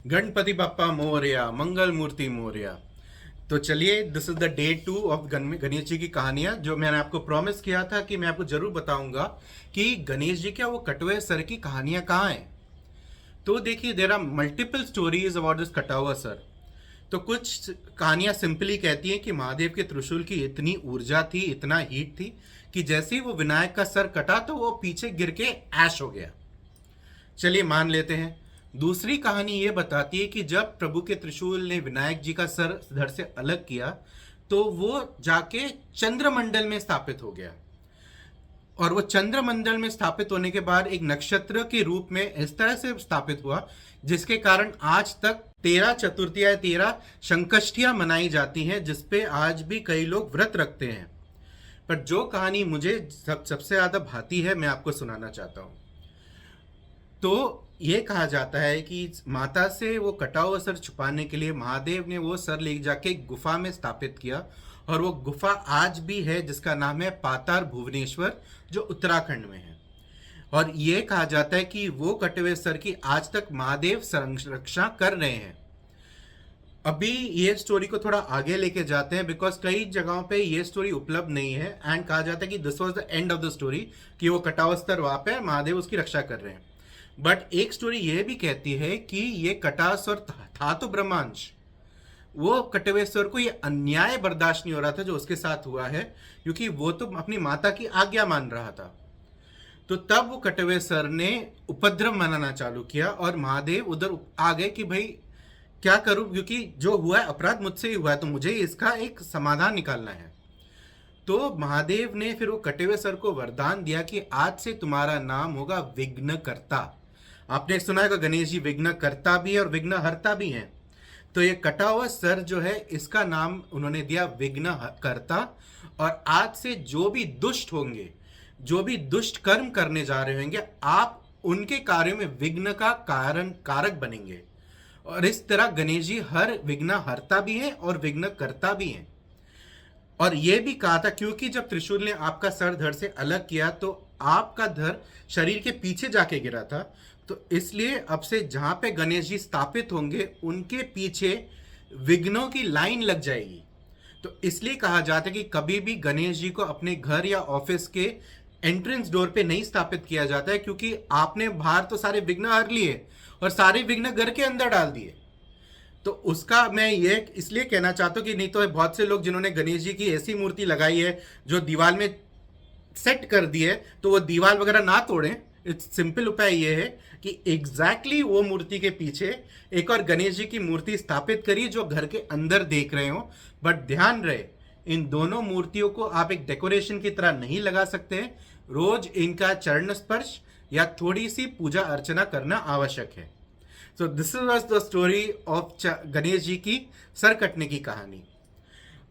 गणपति बप्पा मोरया, मंगल मूर्ति मोरया। तो चलिए, this is the day 2 of Ganesh ji की कहानियां, जो मैंने आपको प्रॉमिस किया था कि मैं आपको जरूर बताऊंगा कि गणेश जी क्या वो कटवे सर की कहानियां कहाँ हैं। तो देखिए, there are multiple stories about this कटा हुआ सर। तो कुछ कहानियां सिंपली कहती हैं कि महादेव के त्रिशूल की इतनी ऊर्जा थी, इतना हीट थी कि जैसे ही वो विनायक का सर कटा तो वो पीछे गिर के ऐश हो गया। चलिए मान लेते हैं। दूसरी कहानी ये बताती है कि जब प्रभु के त्रिशूल ने विनायक जी का सर धड़ से अलग किया तो वो जाके चंद्रमंडल में स्थापित हो गया। और वो चंद्रमंडल में स्थापित होने के बाद एक नक्षत्र के रूप में इस तरह से स्थापित हुआ, जिसके कारण आज तक 13 चतुर्थियां, 13 संकष्टियां मनाई जाती हैं, जिसपे आज भी कई लोग व्रत रखते हैं। पर जो कहानी मुझे सबसे ज्यादा भाती है, मैं आपको सुनाना चाहता हूँ। तो ये कहा जाता है कि माता से वो कटा हुआ सर छुपाने के लिए महादेव ने वो सर ले जाके गुफा में स्थापित किया, और वो गुफा आज भी है, जिसका नाम है पाताल भुवनेश्वर, जो उत्तराखंड में है। और ये कहा जाता है कि वो कटे हुए सर की आज तक महादेव संरक्षण कर रहे हैं। अभी ये स्टोरी को थोड़ा आगे लेके जाते हैं, बिकॉज कई जगहों पे ये स्टोरी उपलब्ध नहीं है, एंड कहा जाता है कि this was the end of the story, कि वो कटा हुआ सर वहां पे महादेव उसकी रक्षा कर रहे हैं। बट एक स्टोरी यह भी कहती है कि ये कटासुर था तो ब्रह्मांश, वो कटवेश्वर को ये अन्याय बर्दाश्त नहीं हो रहा था जो उसके साथ हुआ है, क्योंकि वो तो अपनी माता की आज्ञा मान रहा था। तो तब वो कटवेश्वर ने उपद्रव मनाना चालू किया, और महादेव उधर आ गए कि भाई क्या करूं, क्योंकि जो हुआ है अपराध मुझसे ही हुआ है, तो मुझे इसका एक समाधान निकालना है। तो महादेव ने फिर वो कटवेश्वर को वरदान दिया कि आज से तुम्हारा नाम होगा विघ्नकर्ता। आपने सुना है कि गणेश जी विघ्न करता भी है और विघ्न हरता भी हैं। तो ये कटा हुआ सर जो है, इसका नाम उन्होंने दिया विघ्न करता। और आज से जो भी दुष्ट होंगे, जो भी दुष्ट कर्म करने जा रहे होंगे, आप उनके कार्यों में विघ्न का कारक बनेंगे। और इस तरह गणेश जी हर विघ्न हरता भी हैं और विघ्न करता भी हैं। और यह भी कहा था, क्योंकि जब त्रिशूल ने आपका सर धड़ से अलग किया तो आपका धड़ शरीर के पीछे जाके गिरा था, तो इसलिए अब से जहां पे गणेश जी स्थापित होंगे उनके पीछे विघ्नों की लाइन लग जाएगी। तो इसलिए कहा जाता है कि कभी भी गणेश जी को अपने घर या ऑफिस के एंट्रेंस डोर पे नहीं स्थापित किया जाता है, क्योंकि आपने बाहर तो सारे विघ्न हर लिए और सारे विघ्न घर के अंदर डाल दिए। तो उसका मैं ये इसलिए कहना चाहता हूँ कि नहीं तो बहुत से लोग जिन्होंने गणेश जी की ऐसी मूर्ति लगाई है जो दीवार में सेट कर दी है, तो वो दीवार वगैरह ना तोड़ें। इट्स सिंपल उपाय ये है कि एग्जैक्टली वो मूर्ति के पीछे एक और गणेश जी की मूर्ति स्थापित करिए जो घर के अंदर देख रहे हो। बट ध्यान रहे, इन दोनों मूर्तियों को आप एक डेकोरेशन की तरह नहीं लगा सकते। रोज इनका चरण स्पर्श या थोड़ी सी पूजा अर्चना करना आवश्यक है। So this was the story of Ganesh ji की सर कटने की कहानी।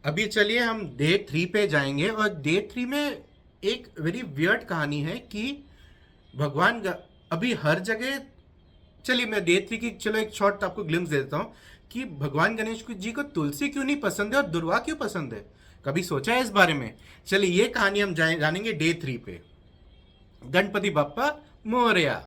अभी चलिए हम डे 3 पे जाएंगे, और डे 3 में एक वेरी वियर्ड कहानी है कि भगवान अभी हर जगह। चलिए मैं डे 3 की चलो एक शॉर्ट आपको ग्लिम्स दे देता हूँ कि भगवान गणेश जी को तुलसी क्यों नहीं पसंद है और दुर्वा क्यों पसंद है। कभी सोचा है इस बारे में? चलिए ये कहानी हम जानेंगे डे 3 पे। गणपति बप्पा मोरया।